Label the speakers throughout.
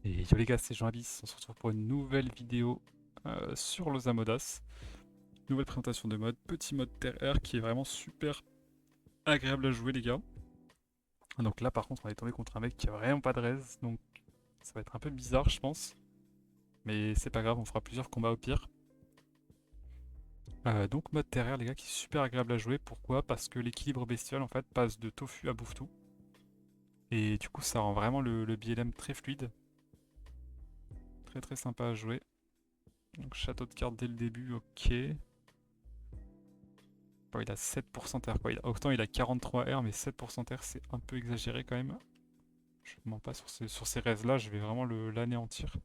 Speaker 1: Et yo les gars, c'est Jean Abyss, on se retrouve pour une nouvelle vidéo sur Los Amodas. Nouvelle présentation de mode, petit mode Terre Air qui est vraiment super agréable à jouer les gars. Donc là par contre on est tombé contre un mec qui a vraiment pas de res, donc ça va être un peu bizarre je pense. Mais c'est pas grave, on fera plusieurs combats au pire. Donc mode Terre Air les gars qui est super agréable à jouer, pourquoi? Parce que l'équilibre bestial en fait passe de tofu à bouffe-tout. Et du coup ça rend vraiment le BLM très fluide. Très très sympa à jouer. Donc château de cartes dès le début, ok. Bon, il a 7% terre quoi. Autant il a 43 R, mais 7% terre c'est un peu exagéré quand même. Je ne mens pas sur ces raises là, je vais vraiment l'anéantir.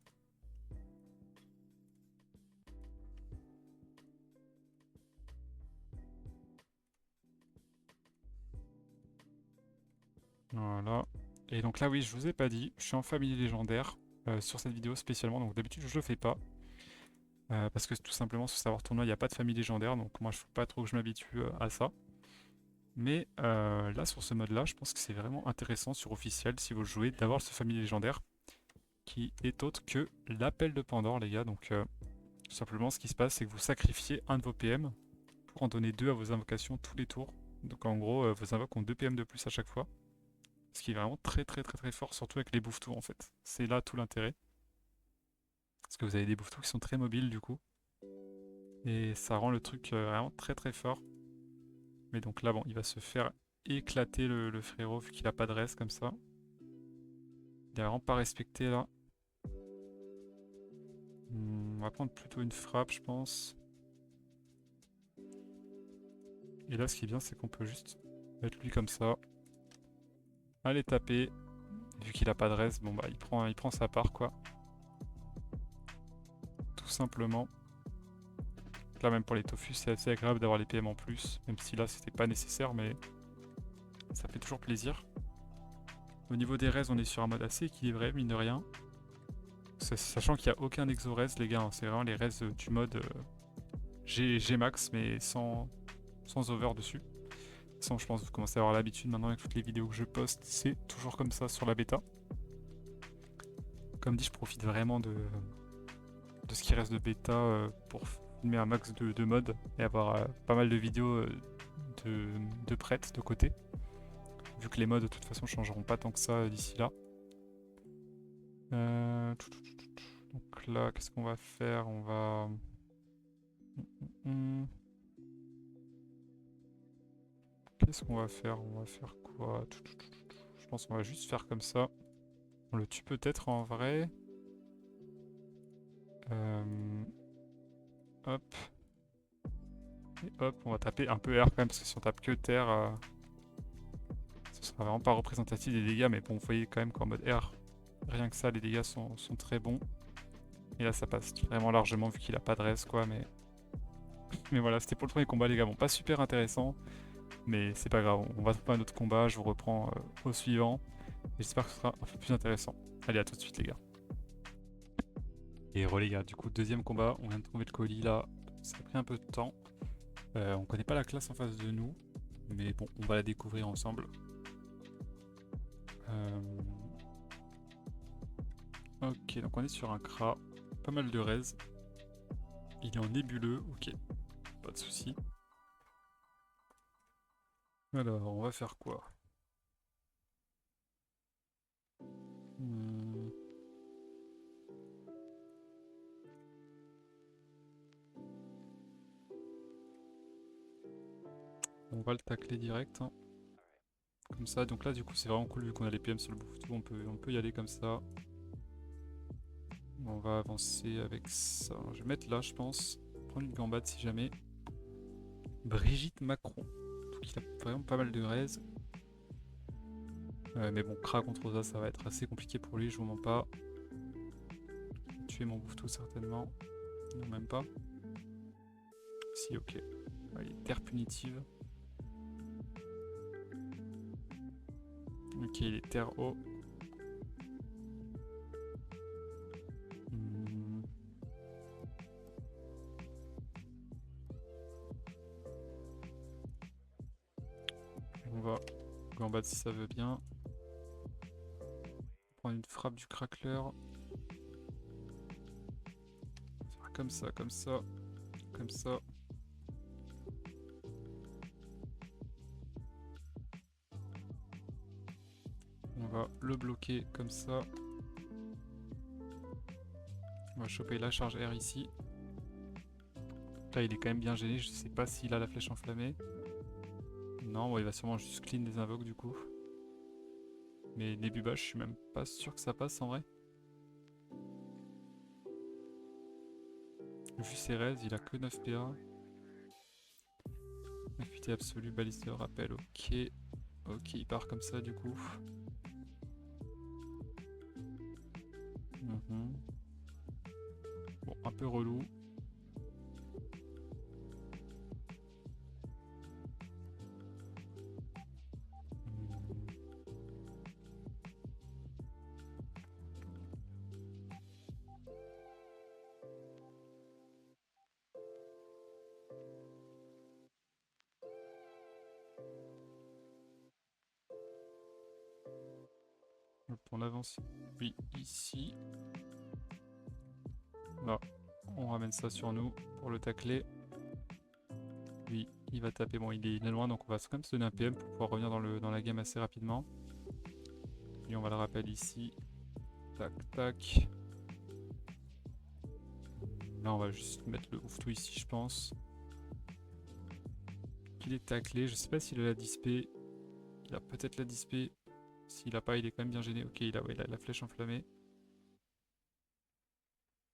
Speaker 1: Voilà. Et donc là oui, je vous ai pas dit, je suis en famille légendaire sur cette vidéo spécialement, donc d'habitude je le fais pas. Parce que tout simplement sur Savoir Tournoi il n'y a pas de famille légendaire, donc moi je ne faut pas trop que je m'habitue à ça. Mais là sur ce mode là, je pense que c'est vraiment intéressant sur officiel si vous le jouez d'avoir ce famille légendaire qui est autre que l'appel de Pandore les gars. Donc tout simplement ce qui se passe c'est que vous sacrifiez un de vos PM pour en donner deux à vos invocations tous les tours. Donc en gros vos invoques ont 2 PM de plus à chaque fois. Ce qui est vraiment très très très très fort, surtout avec les bouffetous en fait. C'est là tout l'intérêt. Parce que vous avez des bouffetous qui sont très mobiles du coup. Et ça rend le truc vraiment très très fort. Mais donc là bon, il va se faire éclater le frérot vu qu'il a pas de reste comme ça. Il est vraiment pas respecté là. On va prendre plutôt une frappe je pense. Et là ce qui est bien c'est qu'on peut juste mettre lui comme ça. Aller taper. Vu qu'il a pas de reste, bon bah il prend sa part quoi. Tout simplement. Là même pour les tofu c'est assez agréable d'avoir les PM en plus. Même si là c'était pas nécessaire mais ça fait toujours plaisir. Au niveau des res on est sur un mode assez équilibré mine de rien. Sachant qu'il n'y a aucun exo-res les gars, hein. C'est vraiment les res du mode G max mais sans over dessus. De toute façon je pense que vous commencez à avoir l'habitude maintenant avec toutes les vidéos que je poste, c'est toujours comme ça sur la bêta. Comme dit je profite vraiment de ce qui reste de bêta pour filmer un max de modes et avoir pas mal de vidéos de prêtes de côté. Vu que les modes de toute façon changeront pas tant que ça d'ici là. Donc là, qu'est-ce qu'on va faire? On va... Qu'est-ce qu'on va faire? On va faire quoi? Je pense qu'on va juste faire comme ça. On le tue peut-être en vrai. Hop. Et hop, on va taper un peu R quand même, parce que si on tape que terre, ce sera vraiment pas représentatif des dégâts. Mais bon, vous voyez quand même qu'en mode R, rien que ça, les dégâts sont très bons. Et là, ça passe vraiment largement vu qu'il a pas de res, quoi. Mais voilà, c'était pour le premier combat, les gars. Bon, pas super intéressant, mais c'est pas grave. On va trouver un autre combat. Je vous reprends au suivant. J'espère que ce sera un peu plus intéressant. Allez, à tout de suite, les gars. Et re, les gars, du coup, deuxième combat. On vient de trouver le colis là. Ça a pris un peu de temps. On connaît pas la classe en face de nous. Mais bon, on va la découvrir ensemble. Ok, donc on est sur un Kra. Pas mal de res. Il est en nébuleux, ok. Pas de soucis. Alors, on va faire quoi? Hmm, On va le tacler direct, hein. Comme ça, donc là du coup c'est vraiment cool vu qu'on a les PM sur le bouffetou, on peut y aller comme ça. On va avancer avec ça. Je vais mettre là je pense. Prendre une gambade si jamais. Brigitte Macron. Donc il a vraiment pas mal de raise. Mais bon, Kra contre Rosa ça va être assez compliqué pour lui, je vous mens pas. Tuer mon bouffetou certainement. Non même pas. Si ok. Allez, terre punitive. Ok, il est terre haut. Hmm. On va gambade si ça veut bien. Prendre une frappe du crackler. comme ça, comme ça, comme ça. On va le bloquer comme ça. On va choper la charge R ici. Là, il est quand même bien gêné. Je sais pas s'il a la flèche enflammée. Non, bon, il va sûrement juste clean des invoques du coup. Mais les bubas, je suis même pas sûr que ça passe en vrai. Vu ses raids, il a que 9 PA. Acuité absolue, balise de rappel, ok. Ok, il part comme ça du coup. Bon, un peu relou. Hop, on avance. Oui, ici. Là, on ramène ça sur nous pour le tacler. Lui, il va taper. Bon, il est loin, donc on va quand même se donner un PM pour pouvoir revenir dans la game assez rapidement. Lui, on va le rappeler ici. Tac, tac. Là, on va juste mettre le ouf tout ici, je pense. Il est taclé. Je sais pas s'il a la dispé. Il a peut-être la dispé. S'il a pas, il est quand même bien gêné. Ok, il a la flèche enflammée.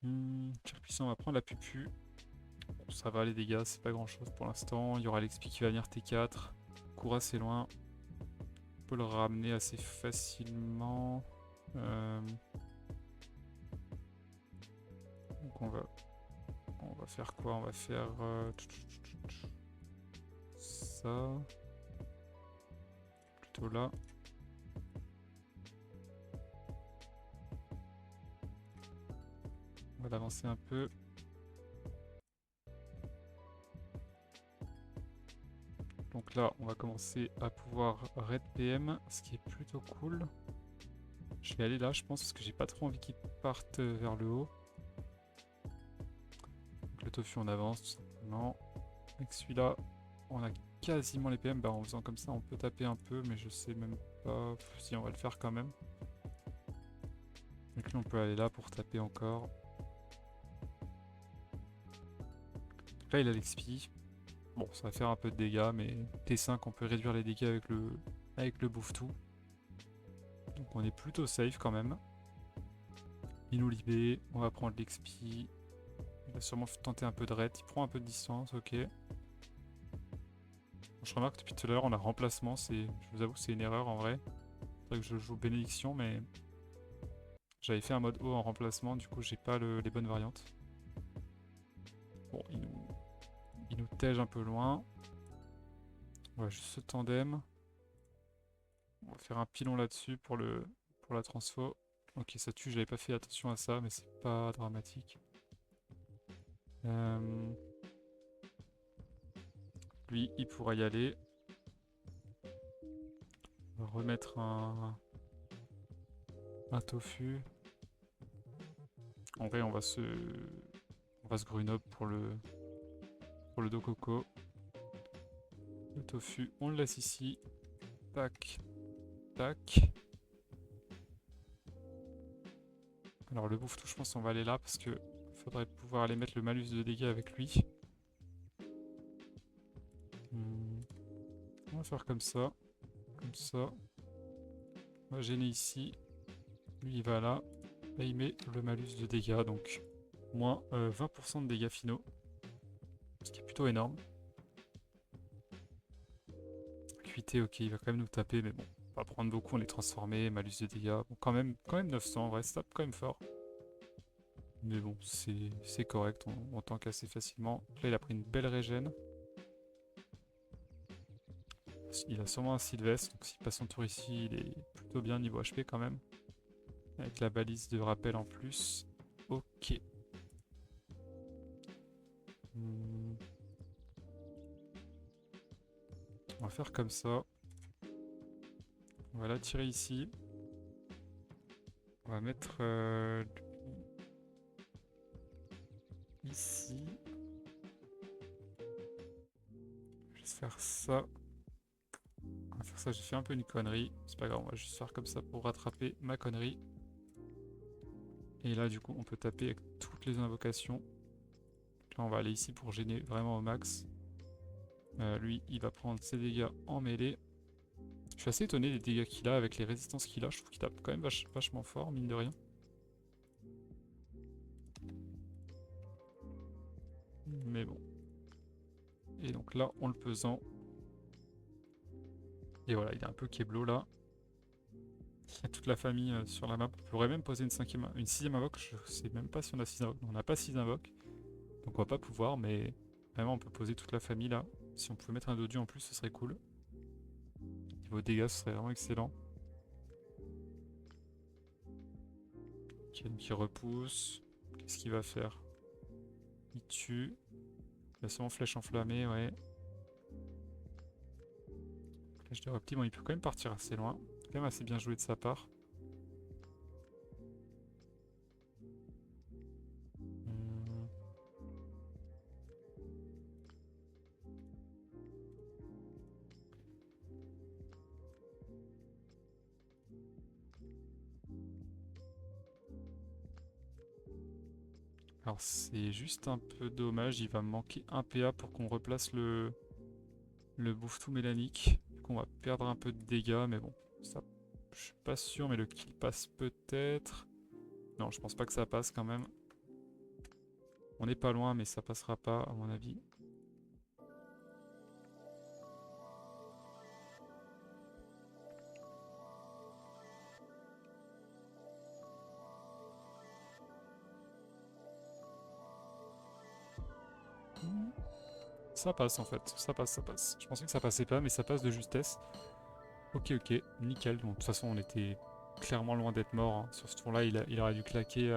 Speaker 1: Tir puissant, on va prendre la pupu. Bon, ça va les dégâts, c'est pas grand chose pour l'instant. Il y aura l'XP qui va venir T4. Court assez loin. On peut le ramener assez facilement. Donc on va faire quoi? On va faire ça. Plutôt là. On va l'avancer un peu. Donc là, on va commencer à pouvoir raid PM, ce qui est plutôt cool. Je vais aller là, je pense, parce que j'ai pas trop envie qu'il parte vers le haut. Donc le tofu, on avance tout simplement. Avec celui-là, on a quasiment les PM. Bah, en faisant comme ça, on peut taper un peu, mais je sais même pas si on va le faire quand même. Donc là, on peut aller là pour taper encore. Donc là, il a l'XP. Bon, ça va faire un peu de dégâts, mais T5, on peut réduire les dégâts avec le bouffe-tout. Donc on est plutôt safe quand même. Il nous libère, on va prendre l'XP. Il va sûrement tenter un peu de raid. Il prend un peu de distance, ok. Je remarque depuis tout à l'heure, on a remplacement. Je vous avoue que c'est une erreur en vrai. C'est vrai que je joue bénédiction, mais j'avais fait un mode haut en remplacement, du coup j'ai pas les bonnes variantes. Bon, il nous tège un peu loin. On va juste ce tandem. On va faire un pilon là-dessus pour la transfo. Ok, ça tue, j'avais pas fait attention à ça, mais c'est pas dramatique. Lui, il pourra y aller. On va remettre un tofu. En vrai, on va se green-up pour le Dokoko. Le tofu, on le laisse ici. Tac, tac. Alors le bouffe-tout, je pense qu'on va aller là parce que faudrait pouvoir aller mettre le malus de dégâts avec lui. On va faire comme ça. Comme ça. On va gêner ici. Lui il va là. Là il met le malus de dégâts, donc moins 20% de dégâts finaux. Ce qui est plutôt énorme. Acuité, ok, il va quand même nous taper, mais bon, on va prendre beaucoup, on est transformé, malus de dégâts. Bon, quand même 900, en vrai, ça tape quand même fort. Mais bon, c'est correct, on tank assez facilement. Là, il a pris une belle régène. Il a sûrement un Sylvestre, donc s'il passe son tour ici, il est plutôt bien niveau HP quand même. Avec la balise de rappel en plus. Ok. On va faire comme ça. On va l'attirer ici. On va mettre ici. Je vais juste faire ça. On va faire ça, j'ai fait un peu une connerie. C'est pas grave, on va juste faire comme ça pour rattraper ma connerie. Et là du coup on peut taper avec toutes les invocations. Là on va aller ici pour gêner vraiment au max. Lui il va prendre ses dégâts en mêlée. Je suis assez étonné des dégâts qu'il a avec les résistances qu'il a. Je trouve qu'il tape quand même vachement fort, mine de rien. Mais bon. Et donc là, en le pesant. Et voilà, il est un peu Keblo là. Il y a toute la famille sur la map. On pourrait même poser une sixième invoque. Je sais même pas si on a 6 invoques. Non, on n'a pas 6 invoques. Donc on va pas pouvoir, mais vraiment on peut poser toute la famille là. Si on pouvait mettre un dodu en plus, ce serait cool. Niveau dégâts, ce serait vraiment excellent. Ken qui repousse. Qu'est-ce qu'il va faire? Il tue. Il a sûrement flèche enflammée, ouais. Flèche de reptile, bon, il peut quand même partir assez loin. Quand même assez bien joué de sa part. Alors c'est juste un peu dommage, il va me manquer un PA pour qu'on replace le bouffe-tout mélanique. Du coup on va perdre un peu de dégâts, mais bon, ça, je suis pas sûr, mais le kill passe peut-être. Non, je pense pas que ça passe quand même. On n'est pas loin, mais ça passera pas à mon avis. Ça passe en fait, ça passe, ça passe. Je pensais que ça passait pas, mais ça passe de justesse. Ok, ok, nickel. Donc de toute façon, on était clairement loin d'être mort. Hein. Sur ce tour-là, il aurait dû claquer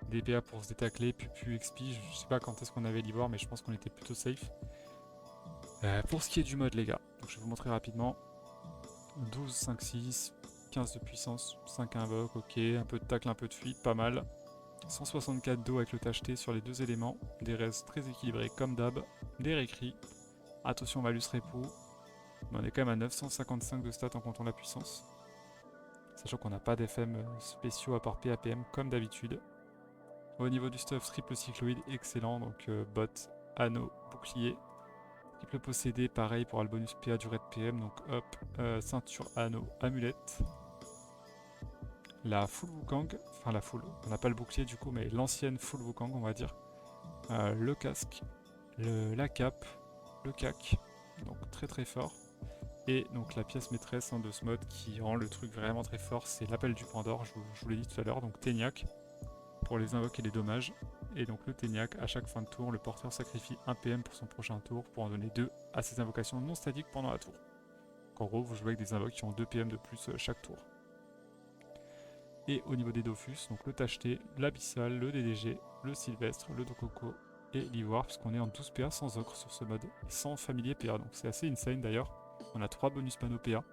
Speaker 1: des PA pour se détacler, puis XP. Je sais pas quand est-ce qu'on avait l'Ivoire, mais je pense qu'on était plutôt safe. Pour ce qui est du mode, les gars, donc je vais vous montrer rapidement. 12, 5, 6, 15 de puissance, 5 invoques, ok. Un peu de tacle, un peu de fuite, pas mal. 164 d'eau avec le tacheté sur les deux éléments. Des restes très équilibrés comme d'hab. Des réécrits. Attention malus repos. Mais on est quand même à 955 de stats en comptant la puissance. Sachant qu'on n'a pas d'FM spéciaux à part PAPM comme d'habitude. Au niveau du stuff, triple cycloïde, excellent. Donc bot, anneau, bouclier. Triple possédé, pareil pour le bonus PA durée de PM. Donc hop, ceinture, anneau, amulette. La full Wukong, enfin la full, on n'a pas le bouclier du coup, mais l'ancienne full Wukong on va dire. Le casque, la cape, le cac, donc très très fort. Et donc la pièce maîtresse de ce mode qui rend le truc vraiment très fort, c'est l'appel du Pandore, je vous l'ai dit tout à l'heure, donc Téniac pour les invoques et les dommages. Et donc le Téniac, à chaque fin de tour, le porteur sacrifie un PM pour son prochain tour pour en donner 2 à ses invocations non statiques pendant la tour. Donc en gros, vous jouez avec des invoques qui ont 2 PM de plus chaque tour. Et au niveau des Dofus, donc le Tacheté, l'Abyssal, le DDG, le Sylvestre, le Dokoko et l'Ivoire, puisqu'on est en 12 PA sans Ocre sur ce mode, et sans familier PA, donc c'est assez insane d'ailleurs. On a 3 bonus panneaux PA,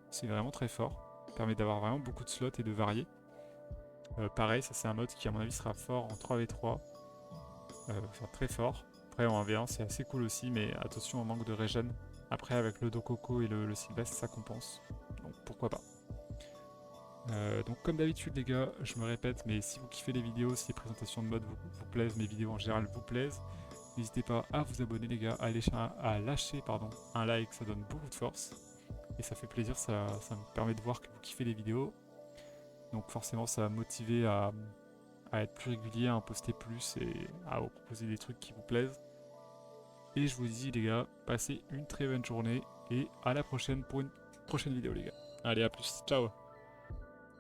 Speaker 1: c'est vraiment très fort, ça permet d'avoir vraiment beaucoup de slots et de varier. Pareil, ça c'est un mode qui à mon avis sera fort en 3v3, enfin très fort. Après en 1v1 c'est assez cool aussi, mais attention au manque de régène. Après avec le Dokoko et le Sylvestre ça compense, donc pourquoi pas. Donc comme d'habitude les gars, je me répète, mais si vous kiffez les vidéos, si les présentations de mode vous plaisent, mes vidéos en général vous plaisent, n'hésitez pas à vous abonner les gars, à lâcher un like, ça donne beaucoup de force. Et ça fait plaisir, ça me permet de voir que vous kiffez les vidéos. Donc forcément ça va me motiver à être plus régulier, à en poster plus et à vous proposer des trucs qui vous plaisent. Et je vous dis les gars, passez une très bonne journée et à la prochaine pour une prochaine vidéo les gars. Allez à plus, ciao.